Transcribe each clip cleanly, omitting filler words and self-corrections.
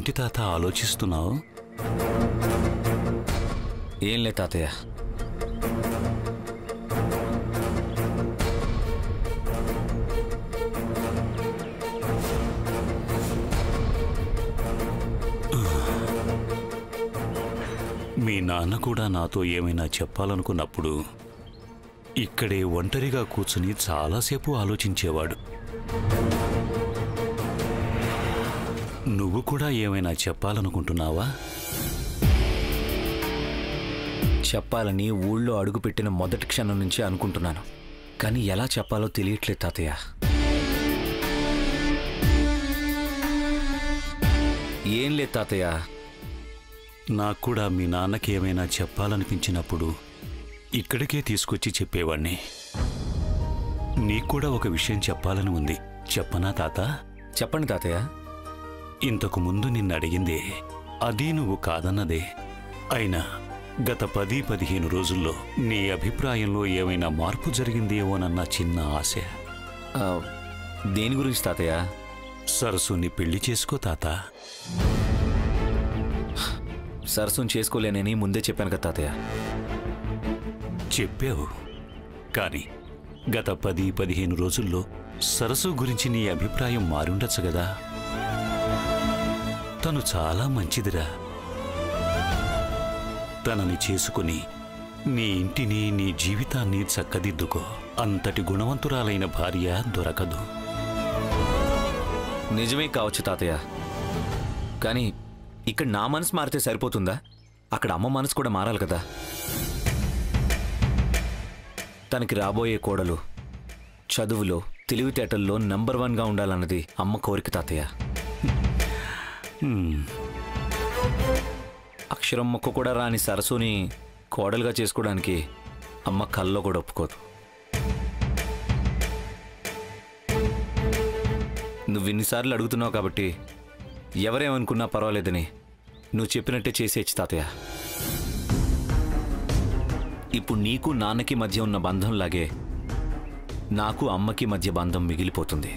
ఏంటి తాత ఆలోచిస్తున్నావు? ఏం లే తాతయ్య. మీ నాన్న కూడా నాతో ఏమైనా చెప్పాలనుకున్నప్పుడు ఇక్కడే ఒంటరిగా కూర్చుని చాలాసేపు ఆలోచించేవాడు. నువ్వు కూడా ఏమైనా చెప్పాలనుకుంటున్నావా? చెప్పాలని ఊళ్ళో అడుగుపెట్టిన మొదటి క్షణం నుంచి అనుకుంటున్నాను, కానీ ఎలా చెప్పాలో తెలియట్లేదు తాతయ్య. ఏం లేదు తాతయ్య. నాకు కూడా మీ నాన్నకి ఏమైనా చెప్పాలనిపించినప్పుడు ఇక్కడికే తీసుకొచ్చి చెప్పేవాణ్ణి. నీకు కూడా ఒక విషయం చెప్పాలని ఉంది, చెప్పనా తాత? చెప్పండి తాతయ్య. ఇంతకు ముందు నిన్ను అడిగిందే, అది నువ్వు కాదన్నదే. అయినా గత 10-15 రోజుల్లో నీ అభిప్రాయంలో ఏమైనా మార్పు జరిగిందేమోనన్న చిన్న ఆశ. దేని గురించి తాతయ్య? సరస్సుని పెళ్లి చేసుకో తాత. సరస్సుని చేసుకోలేనని ముందే చెప్పాను కదా తాతయ్య. చెప్పావు, కానీ గత 10-15 రోజుల్లో సరస్సు గురించి నీ అభిప్రాయం మారుండొచ్చు కదా. తను చాలా మంచిదిరా. తనని చేసుకుని నీ ఇంటిని, నీ జీవితాన్ని చక్కదిద్దుకో. అంతటి గుణవంతురాలైన భార్య దొరకదు. నిజమే కావచ్చు తాతయ్య, కానీ ఇక్కడ నా మనసు మారితే సరిపోతుందా? అక్కడ అమ్మ మనసు కూడా మారాలి కదా. తనకి రాబోయే కోడలు చదువులో, తెలివితేటల్లో నంబర్ 1గా ఉండాలన్నది అమ్మ కోరిక తాతయ్య. అక్షరం మొక్క కూడా రాని సరస్సుని కోడలుగా చేసుకోవడానికి అమ్మ కల్లో కూడా ఒప్పుకోదు. నువ్వు ఇన్నిసార్లు అడుగుతున్నావు కాబట్టి ఎవరేమనుకున్నా పర్వాలేదని నువ్వు చెప్పినట్టే చేసేయచ్చు తాతయ్య. ఇప్పుడు నీకు నాన్నకి మధ్య ఉన్న బంధంలాగే నాకు అమ్మకి మధ్య బంధం మిగిలిపోతుంది.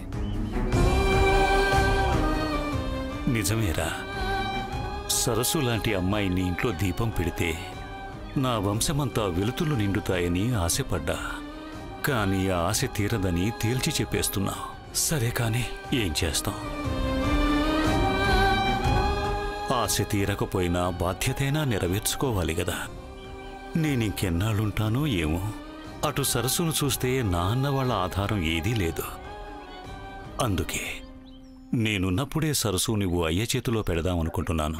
నిజమేరా. సరస్సు లాంటి అమ్మాయిని ఇంట్లో దీపం పెడితే నా వంశమంతా వెలుతులు నిండుతాయని ఆశపడ్డా. కానీ ఆ ఆశ తీరదని తేల్చి చెప్పేస్తున్నా. సరే, కానీ ఏం చేస్తాం? ఆశ తీరకపోయినా బాధ్యతైనా నెరవేర్చుకోవాలి కదా. నేనింకెన్నాళ్ళుంటానో ఏమో. అటు సరస్సును చూస్తే నా అన్న వాళ్ళ ఆధారం ఏదీ లేదు. అందుకే నేనున్నప్పుడే సరస్సు నువ్వు అయ్య చేతిలో పెడదామనుకుంటున్నాను.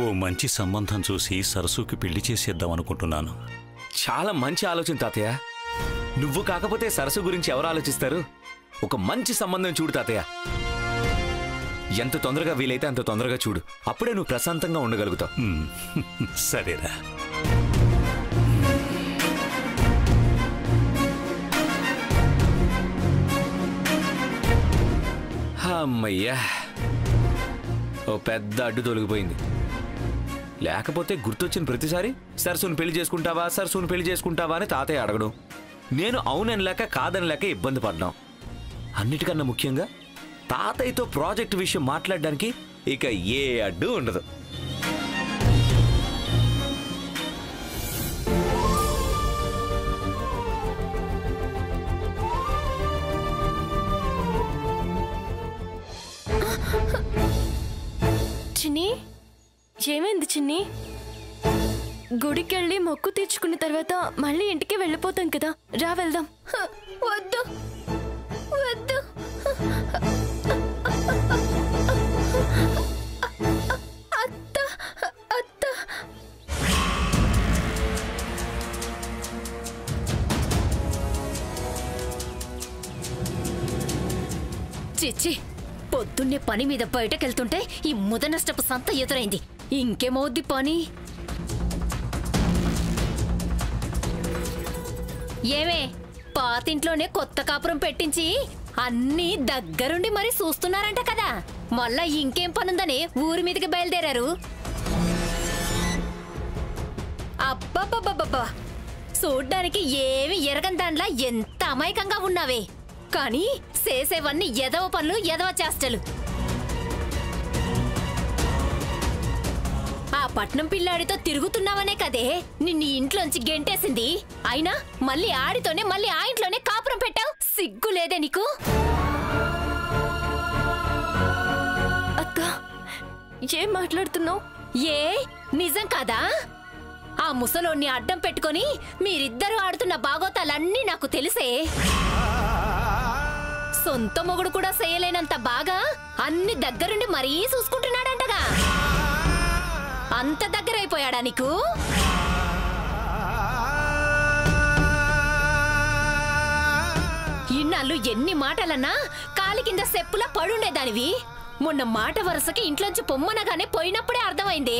ఓ మంచి సంబంధం చూసి సరస్సుకి పెళ్లి చేసేద్దామనుకుంటున్నాను. చాలా మంచి ఆలోచన తాతయ్య. నువ్వు కాకపోతే సరస్సు గురించి ఎవరు ఆలోచిస్తారు? ఒక మంచి సంబంధం చూడు తాతయ్య. ఎంత తొందరగా వీలైతే అంత తొందరగా చూడు. అప్పుడే నువ్వు ప్రశాంతంగా ఉండగలుగుతావు. సరేరా. అమ్మయ్యా, ఓ పెద్ద అడ్డు తొలగిపోయింది. లేకపోతే గుర్తొచ్చిన ప్రతిసారి సరస్సును పెళ్లి చేసుకుంటావా, సరస్సును పెళ్లి చేసుకుంటావా అని తాతయ్య అడగడం, నేను అవునని లేక కాదని లేక ఇబ్బంది పడ్డాం. అన్నిటికన్నా ముఖ్యంగా తాతయ్యతో ప్రాజెక్ట్ విషయం మాట్లాడడానికి ఇక ఏ అడ్డు ఉండదు. చిన్ని, ఏమైంది చిన్ని? గుడికెళ్ళి మొక్కు తీర్చుకున్న తర్వాత మళ్ళీ ఇంటికి వెళ్ళిపోతాం కదా, రా వెళ్దాం. వద్దు వద్దు. అత్త అత్త. చిచ్చి, పొద్దున్నే పని మీద బయటకెళ్తుంటే ఈ ముదనష్టపు సంత ఎదురైంది. ఇంకేమవుద్ది పని? ఏమే, పాతింట్లోనే కొత్త కాపురం పెట్టించి అన్నీ దగ్గరుండి మరి చూస్తున్నారంట కదా. మళ్ళా ఇంకేం పనుందని ఊరి మీదకి బయలుదేరారు. అబ్బబ్బబ్బబ్బా, చూడ్డానికి ఏమి ఎరగని దాంట్లో ఎంత అమాయకంగా ఉన్నావే. కానీ చేసేవన్నీ ఎదవ పనులు ఎదవ చేష్టలు. ఆ పట్నం పిల్లాడితో తిరుగుతున్నావనే కదే నిన్ను ఇంట్లోంచి గెంటేసింది. అయినా మళ్ళీ ఆడితోనే మళ్ళీ ఆ ఇంట్లోనే కాపురం పెట్టావు. సిగ్గు లేదే నీకు? అక్క, ఏం మాట్లాడుతున్నావు? ఏ నిజం కాదా? ఆ ముసలోన్ని అడ్డం పెట్టుకొని మీరిద్దరూ ఆడుతున్న బాగోతాలన్నీ నాకు తెలిసే. సొంత మొగుడు కూడా చేయలేనంత బాగా అన్ని దగ్గరుండి మరీ చూసుకుంటున్నాడంటగా. అంత దగ్గరైపోయాడా నీకు? ఇన్నాళ్ళు ఎన్ని మాటలన్నా కాలి కింద సెప్పులా పడుండేదానివి. మొన్న మాట వరుసకి ఇంట్లోంచి పొమ్మనగానే పోయినప్పుడే అర్థమైంది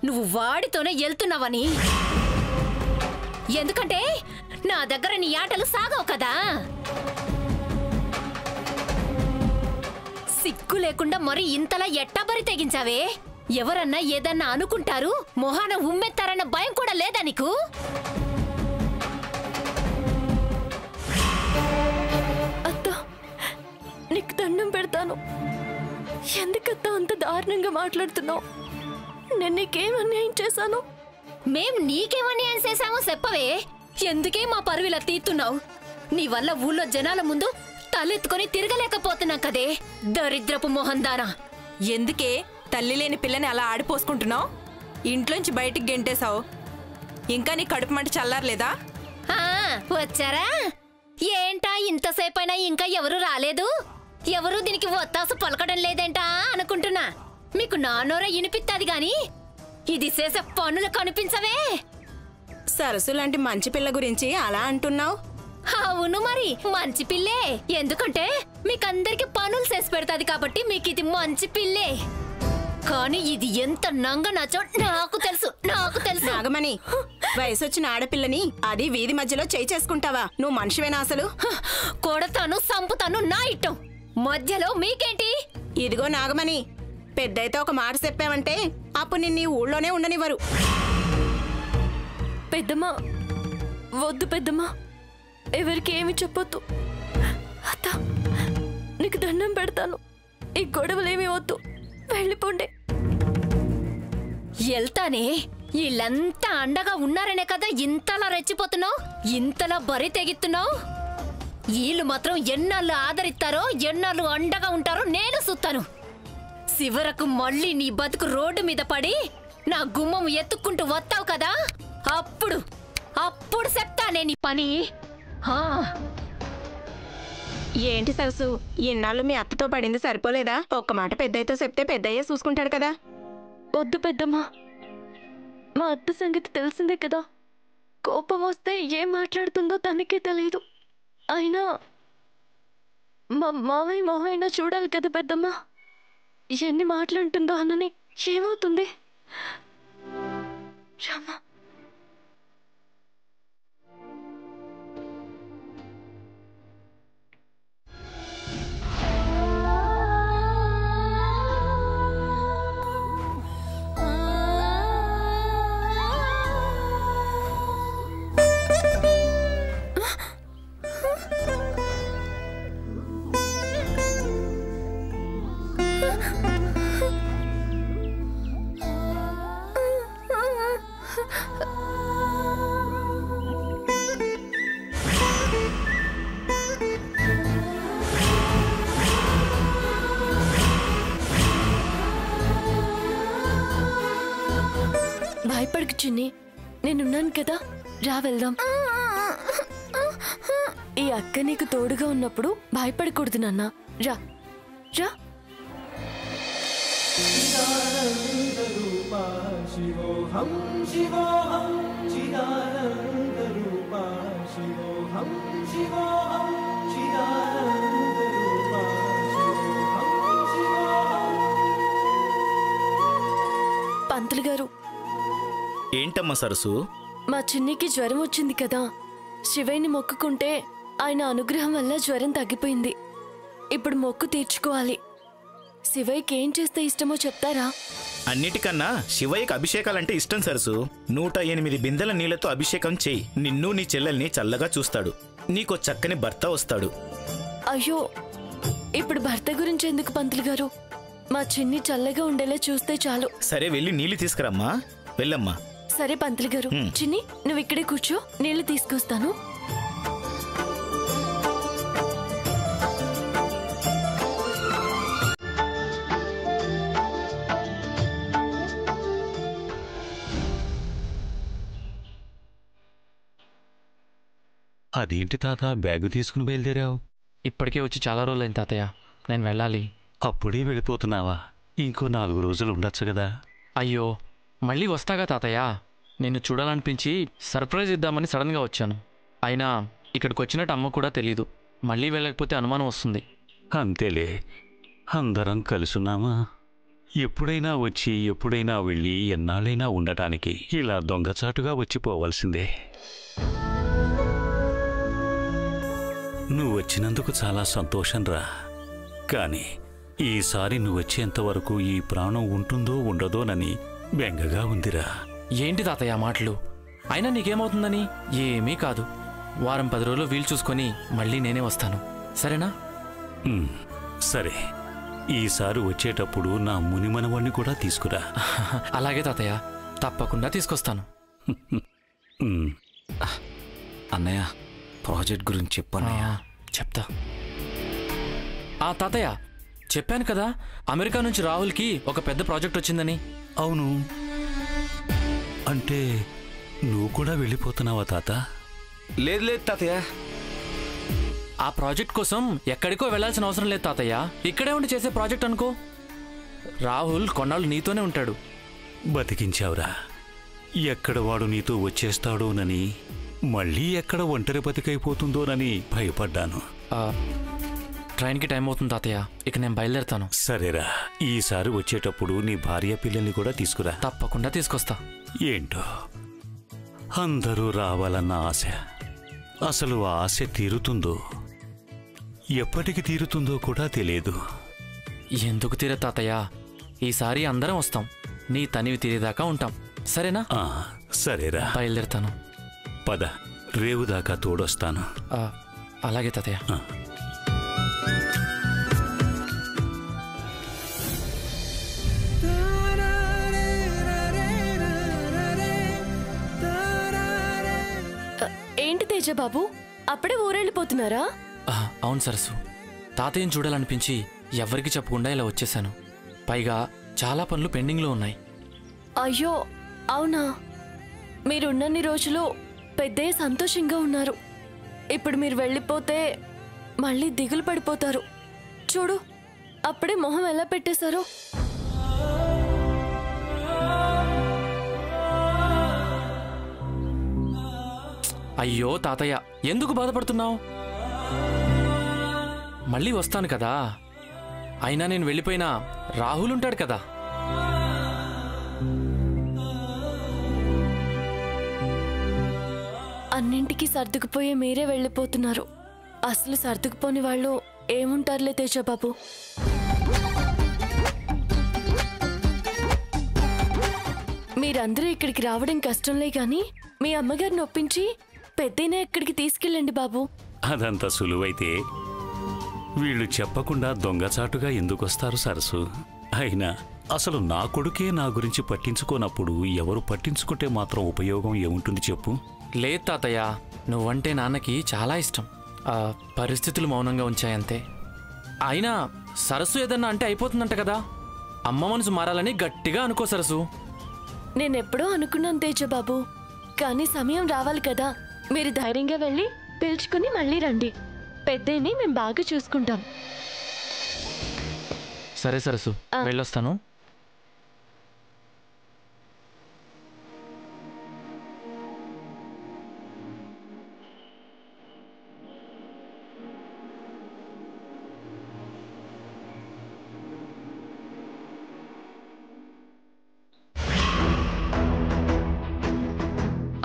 నువ్వు వాడితోనే వెళ్తున్నావని. ఎందుకంటే నా దగ్గర నీ ఆటలు సాగవు కదా. సిగ్గు లేకుండా మరి ఇంతలా ఎట్టా బరి తెగించావే? ఎవరన్నా ఏదన్నా అనుకుంటారు, మొహాన ఉమ్మెత్తారన్న భయం కూడా లేదా నీకు? అత్త, నీకు దండం పెడతాను. ఎందుకత్త అంత దారుణంగా మాట్లాడుతున్నావు? నేను నీకేం అన్యాయం చేశాను? మేం నీకేమన్యాయం చేశామో చెప్పవే. ఎందుకే మా పరువిలా తీస్తున్నావు? నీ వల్ల ఊళ్ళో జనాల ముందు తలెత్తుకొని తిరగలేకపోతున్నాం కదే దరిద్రపు మొహందానా. ఎందుకే తల్లి లేని పిల్లని అలా ఆడిపోసుకుంటున్నావు? ఇంట్లోంచి బయటికి గెంటేశావు. ఇంకా నీ కడుపు మంట చల్లారలేదా? వచ్చారా? ఏంటా ఇంతసేపైనా ఇంకా ఎవరు రాలేదు? ఎవరు దీనికి ఒత్తాసు పలకడం లేదేంటా అనుకుంటున్నా. మీకు నానోర ఇనిపిస్తాది గాని ఇది చేసే పనులు కనిపించవే. సరస్సు లాంటి మంచి పిల్ల గురించి అలా అంటున్నావు? అవును మరి, మంచి పిల్లే. ఎందుకంటే మీకందరికి పనులు చేసి పెడతాది కాబట్టి మీకు ఇది మంచి పిల్లే. కానీ ఇది ఎంత నంగనాచో నాకు తెలుసు. నాగమణి, వయసొచ్చిన ఆడపిల్లని అది వీధి మధ్యలో చేయి చేసుకుంటావా? నువ్వు మనిషివేనా అసలు? కొడతాను, సంపుతాను, నా ఇట్టం. మధ్యలో మీకేంటి? ఇదిగో నాగమణి, పెద్దయితే ఒక మాట చెప్పావంటే అప్పుడు నిన్ను ఈ ఊళ్ళోనే ఉండనివ్వరు. పెద్దమ్మా, వద్దు పెద్దమ్మా, ఎవరికి ఏమి చెప్పొద్దు. అత్త, నీకు దండం పెడతాను. ఈ గొడవలేమి వద్దు, వెళ్ళిపోండి. వెళ్తానే. వీళ్ళంతా అండగా ఉన్నారనే కదా ఇంతలా రెచ్చిపోతున్నావు, ఇంతలా బరి తెగిస్తున్నావు. వీళ్ళు మాత్రం ఎన్నాళ్ళు ఆదరిస్తారో, ఎన్నాళ్ళు అండగా ఉంటారో నేను చూస్తాను. చివరకు మళ్ళీ నీ బతుకు రోడ్డు మీద పడి నా గుమ్మం ఎత్తుక్కుంటూ వస్తావు కదా, అప్పుడు చెప్తానే నీ పని. ఏంటి సరస్సు, ఇన్నాళ్ళు మీ అత్తతో పడింది సరిపోలేదా? ఒక్క మాట పెద్దయ్యతో చెప్తే పెద్దయ్యే చూసుకుంటాడు కదా. వద్దు పెద్దమ్మా, మా అత్త సంగతి తెలిసిందే కదా. కోపం వస్తే ఏం మాట్లాడుతుందో తనకే తెలియదు. అయినా మా మావయ్య మొహైనా చూడాలి కదా పెద్దమ్మా. ఎన్ని మాట్లాడుతుందో అన్నని ఏమవుతుంది? రామా, భయపడకు చిన్ని, నేనున్నాను కదా. రా వెళ్దాం. ఈ అక్క నీకు తోడుగా ఉన్నప్పుడు భయపడకూడదు నాన్న. రా రా. పంతులు గారు. ఏంటమ్మా సరస్సు? మా చిన్నికి జ్వరం వచ్చింది కదా, శివయ్యని మొక్కుకుంటే ఆయన అనుగ్రహం వల్ల జ్వరం తగ్గిపోయింది. ఇప్పుడు మొక్కు తీర్చుకోవాలి. శివయ్యకి ఏం చేస్తే ఇష్టమో చెప్తారా? అన్నిటికన్నా శివయ్యకి అభిషేకాలంటే ఇష్టం సరస్సు. 108 బిందెల నీళ్లతో అభిషేకం చేయి. నిన్ను నీ చెల్లెల్ని చల్లగా చూస్తాడు. నీకో చక్కని భర్త వస్తాడు. అయ్యో, ఇప్పుడు భర్త గురించి ఎందుకు పంతులు గారు? మా చిన్ని చల్లగా ఉండేలా చూస్తే చాలు. సరే వెళ్ళి నీళ్లు తీసుకురమ్మా. వెళ్ళమ్మా. సరే పంతులు గారు. చిన్ని, నువ్వు ఇక్కడే కూర్చో, నీళ్లు తీసుకొస్తాను. అదేంటి తాత, బ్యాగు తీసుకుని బయలుదేరావు? ఇప్పటికే వచ్చి చాలా రోజులైంది తాతయ్య, నేను వెళ్ళాలి. అప్పుడే వెళ్ళిపోతున్నావా? ఇంకో 4 రోజులు ఉండొచ్చు కదా. అయ్యో, మళ్ళీ వస్తాగా తాతయ్య. నిన్ను చూడాలనిపించి సర్ప్రైజ్ ఇద్దామని సడన్గా వచ్చాను. అయినా ఇక్కడికి వచ్చినట్టు అమ్మ కూడా తెలీదు. మళ్ళీ వెళ్ళకపోతే అనుమానం వస్తుంది. అంతేలే, అందరం కలుసున్నామా? ఎప్పుడైనా వచ్చి ఎప్పుడైనా వెళ్ళి ఎన్నాళ్ళైనా ఉండటానికి ఇలా దొంగచాటుగా వచ్చిపోవాల్సిందే. నువ్వు వచ్చినందుకు చాలా సంతోషం రా. కానీ ఈసారి నువ్వు వచ్చేంతవరకు ఈ ప్రాణం ఉంటుందో ఉండదోనని బెంగగా ఉందిరా. ఏంటి తాతయ్య మాటలు? అయినా నీకేమవుతుందని? ఏమీ కాదు. వారం 10 రోజులు వీలు చూసుకొని మళ్ళీ నేనే వస్తాను, సరేనా? సరే, ఈసారి వచ్చేటప్పుడు నా మునిమనవాణ్ణి కూడా తీసుకురా. అలాగే తాతయ్య, తప్పకుండా తీసుకొస్తాను. అన్నయ్య, ప్రాజెక్ట్ గురించి చెప్పన్నయ్య. చెప్తా. తాతయ్య, చెప్పాను కదా అమెరికా నుంచి రాహుల్కి ఒక పెద్ద ప్రాజెక్ట్ వచ్చిందని. అవును, అంటే నువ్వు కూడా వెళ్ళిపోతున్నావా తాత? లేదు లేదు తాతయ్య. ఆ ప్రాజెక్ట్ కోసం ఎక్కడికో వెళ్లాల్సిన అవసరం లేదు తాతయ్య. ఇక్కడే ఉండి చేసే ప్రాజెక్ట్ అనుకో. రాహుల్ కొన్నాళ్ళు నీతోనే ఉంటాడు. బతికించావురా. ఎక్కడ వాడు నీతో వచ్చేస్తాడోనని, మళ్ళీ ఎక్కడ ఒంటరి బతికైపోతుందోనని భయపడ్డాను. ట్రైన్కి టైం అవుతుంది తాతయ్య, ఇక నేను బయలుదేరుతాను. సరేరా, ఈసారి వచ్చేటప్పుడు నీ భార్య పిల్లల్ని కూడా తీసుకురా. తప్పకుండా తీసుకొస్తా. ఏంటో అందరూ రావాలన్న ఆశ. అసలు ఆ ఆశ తీరుతుందో ఎప్పటికి తీరుతుందో కూడా తెలియదు. ఎందుకు తీరే తాతయ్య, ఈసారి అందరం వస్తాం. నీ తనివి తీరేదాకా ఉంటాం, సరేనా? సరేరా, బయలుదేరుతాను. పద, రేవు దాకా తోడొస్తాను. అలాగే తాతయ్య. ఏంటి తేజ బాబు, అప్పుడే ఊరెళ్ళిపోతున్నారా? అవును సరస్సు, తాతయ్యని చూడాలనిపించి ఎవరికి చెప్పకుండా ఇలా వచ్చేసాను. పైగా చాలా పనులు పెండింగ్లో ఉన్నాయి. అయ్యో అవునా? మీరున్నన్ని రోజులు పెద్దయ్య సంతోషంగా ఉన్నారు. ఇప్పుడు మీరు వెళ్ళిపోతే మళ్ళీ దిగులు పడిపోతారు. చూడు, అప్పుడే మొహం ఎలా పెట్టేశారో. అయ్యో తాతయ్య, ఎందుకు బాధపడుతున్నావు? మళ్ళీ వస్తాను కదా. అయినా నేను వెళ్ళిపోయినా రాహుల్ ఉంటాడు కదా. అన్నింటికీ సర్దుకుపోయే మీరే వెళ్ళిపోతున్నారు. అసలు సర్దుకుపోని వాళ్ళు ఏముంటారులే తేజబాబు. మీరందరూ ఇక్కడికి రావడం కష్టంలే గాని మీ అమ్మగారిని ఒప్పించి పెద్దయినా ఇక్కడికి తీసుకెళ్ళండి బాబు. అదంత సులువైతే వీళ్ళు చెప్పకుండా దొంగచాటుగా ఎందుకొస్తారు సరసు? అయినా అసలు నా కొడుకే నా గురించి పట్టించుకోనప్పుడు ఎవరు పట్టించుకుంటే మాత్రం ఉపయోగం ఏముంటుంది చెప్పు? లేదు తాతయ్య, నువ్వంటే నాన్నకి చాలా ఇష్టం. పరిస్థితులు మౌనంగా ఉంచాయంతే. అయినా సరస్సు ఏదన్నా అంటే అయిపోతుందంట కదా. అమ్మ మనసు మారాలని గట్టిగా అనుకో సరస్సు. నేనెప్పుడో అనుకున్నాను తేజబాబు, కానీ సమయం రావాలి కదా. మీరు ధైర్యంగా వెళ్ళి పిలుచుకుని మళ్ళీ రండి. పెద్దయ్యని మేము బాగా చూసుకుంటాం. సరే సరస్సు, వెళ్ళొస్తాను.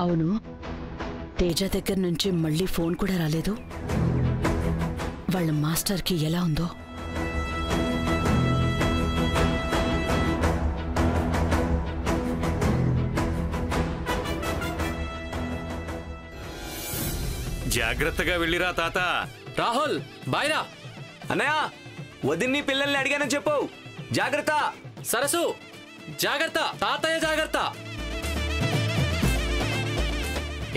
అవును, తేజ దగ్గర నుంచి మళ్ళీ ఫోన్ కూడా రాలేదు. వాళ్ళ మాస్టర్కి ఎలా ఉందో? జాగ్రత్తగా వెళ్ళిరా తాత. రాహుల్ బాయ్రా. అన్నయ్య వదిన్ని పిల్లల్ని అడిగానని చెప్పు. జాగ్రత్త. సరసు జాగ్రత్త. తాతయ్య జాగ్రత్త.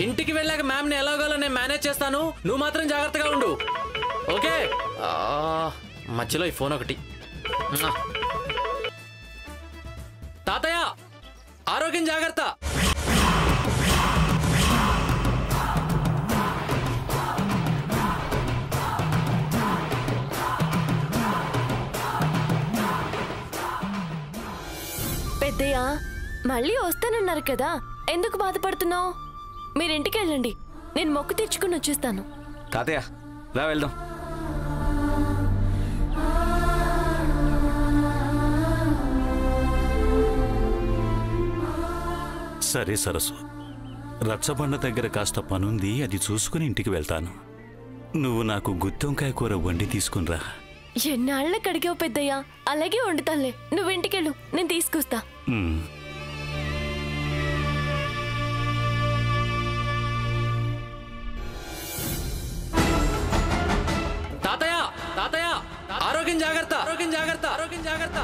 ఇంటికి వెళ్ళాక మ్యామ్ని ఎలాగోలా నేను మేనేజ్ చేస్తాను, నువ్వు మాత్రం జాగ్రత్తగా ఉండు. ఓకే. మధ్యలో ఈ ఫోన్ ఒకటి. తాతయ్య ఆరోగ్యం జాగ్రత్త. పెద్దయ్య మళ్ళీ వస్తానన్నారు కదా, ఎందుకు బాధపడుతున్నావు? మీరింటికి వెళ్ళండి, నేను మొక్కు తెచ్చుకుని వచ్చేస్తాను. తాతయ్య రా వెళ్దాం. సరే సరసు, రచ్చబండ దగ్గర కాస్త పనుంది, అది చూసుకుని ఇంటికి వెళ్తాను. నువ్వు నాకు గుత్తొంకాయ కూర వండి తీసుకునిరా. ఎన్నాళ్ళకి అడిగావు పెద్దయ్య, అలాగే వండుతానులే. నువ్వు ఇంటికెళ్ళు, నేను తీసుకొస్తా. తాతయ్య తాతయ్య ఆరోగ్యం జాగ్రత్త. ఆరోగ్యం జాగ్రత్త. ఆరోగ్యం జాగ్రత్త.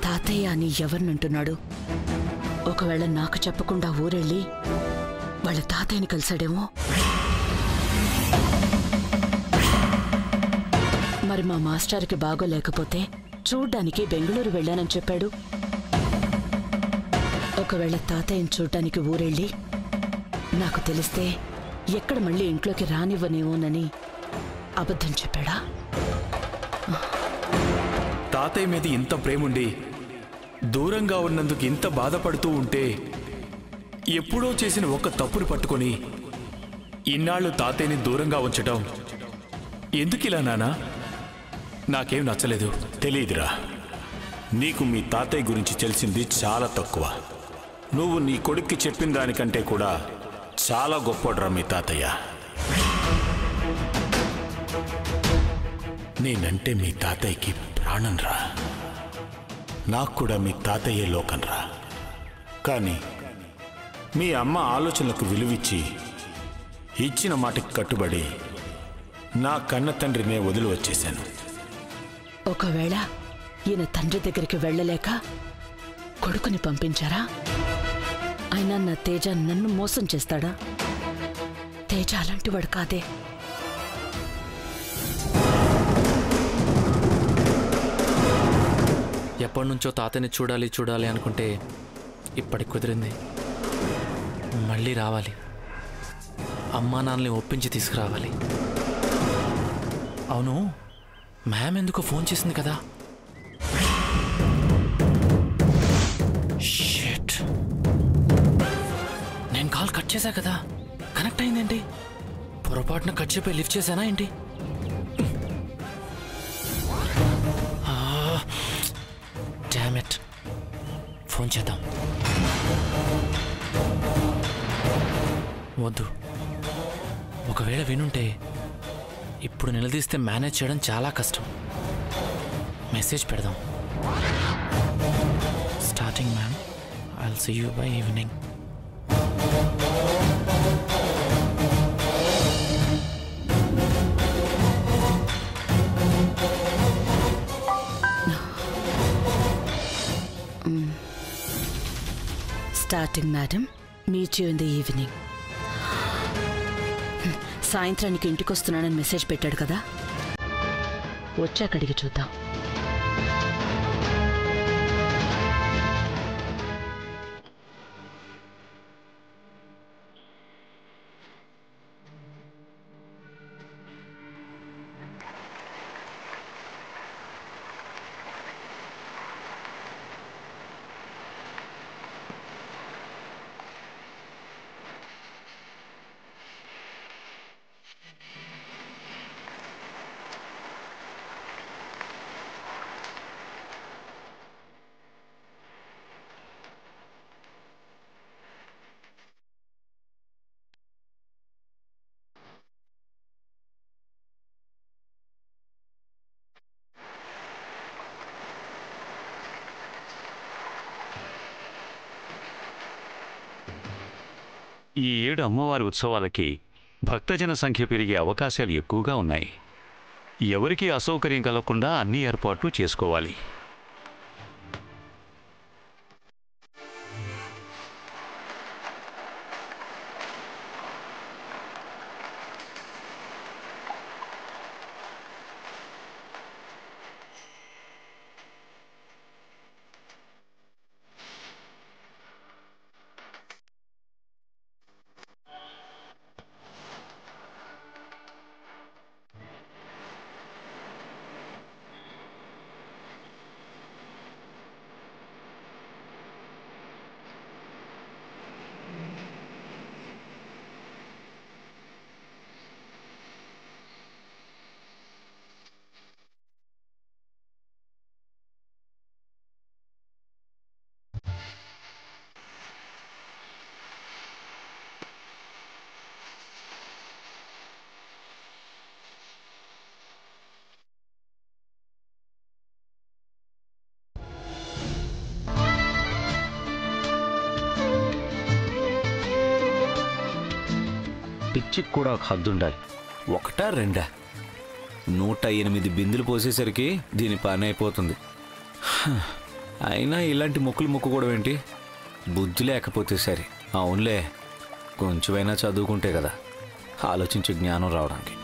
తాతయ్య అని ఎవరినంటున్నాడు? ఒకవేళ నాకు చెప్పకుండా ఊరెళ్ళి వాళ్ళ తాతయ్యని కలిసాడేమో. మరి మా మాస్టర్కి బాగోలేకపోతే చూడ్డానికి బెంగళూరు వెళ్ళానని చెప్పాడు. ఒకవేళ తాతయ్యని చూడ్డానికి ఊరెళ్ళి నాకు తెలిస్తే ఎక్కడ మళ్ళీ ఇంట్లోకి రానివ్వనేమోనని అబద్ధం చెప్పాడా? తాతయ్య మీద ఇంత ప్రేముండి దూరంగా ఉన్నందుకు ఇంత బాధపడుతూ ఉంటే ఎప్పుడో చేసిన ఒక తప్పును పట్టుకొని ఇన్నాళ్ళు తాతయ్యని దూరంగా ఉంచడం ఎందుకిలా నానా? నాకేం నచ్చలేదు. తెలీదురా, నీకు మీ తాతయ్య గురించి తెలిసింది చాలా తక్కువ. నువ్వు నీ కొడుక్కి చెప్పిన దానికంటే కూడా చాలా గొప్పడ్రా మీ తాతయ్య. నేనంటే మీ తాతయ్యకి ప్రాణం రా. నాకు కూడా మీ తాతయ్యే లోకం రా. కానీ మీ అమ్మ ఆలోచనలకు విలువిచ్చి ఇచ్చిన మాటకి కట్టుబడి నా కన్న తండ్రినే వదిలి వచ్చేశాను. ఒకవేళ ఈయన తండ్రి దగ్గరికి వెళ్ళలేక కొడుకుని పంపించారా? అయినా నా తేజ నన్ను మోసం చేస్తాడా? తేజ అలాంటివాడు కాదే. ఎప్పటి నుంచో తాతయ్యని చూడాలి చూడాలి అనుకుంటే ఇప్పటికి కుదిరింది. మళ్ళీ రావాలి, అమ్మా నాన్నని ఒప్పించి తీసుకురావాలి. అవును, మ్యామ్ ఎందుకో ఫోన్ చేసింది కదా. షిట్, నేను కాల్ కట్ చేశా కదా, కనెక్ట్ అయిందేంటి? పొరపాటున కట్ చెప్పి లిఫ్ట్ చేశానా ఏంటి? డామ్ ఇట్, ఫోన్ చేద్దాం. వద్దు, ఒకవేళ వినుంటే ఇప్పుడు నిలదీస్తే మేనేజ్ చేయడం చాలా కష్టం. మెసేజ్ పెడదాం. Starting ma'am, I'll see you by evening. Starting madam, meet you in the evening. సాయంత్రానికి ఇంటికి వస్తున్నానని మెసేజ్ పెట్టాడు కదా, వచ్చాకడిగి చూద్దాం. ఈ ఏడు అమ్మవారి ఉత్సవాలకి భక్తజన సంఖ్య పెరిగే అవకాశాలు ఎక్కువగా ఉన్నాయి. ఎవరికీ అసౌకర్యం కలగకుండా అన్ని ఏర్పాట్లు చేసుకోవాలి. పిచ్చికి కూడా ఒక హద్దు ఉండాలి. ఒకటా రెండా 108 బిందులు పోసేసరికి దీని పని అయిపోతుంది. అయినా ఇలాంటి మొక్కులు మొక్కుకోవడం ఏంటి? బుద్ధి లేకపోతే సరే. అవునులే, కొంచెమైనా చదువుకుంటే కదా ఆలోచించే జ్ఞానం రావడానికి.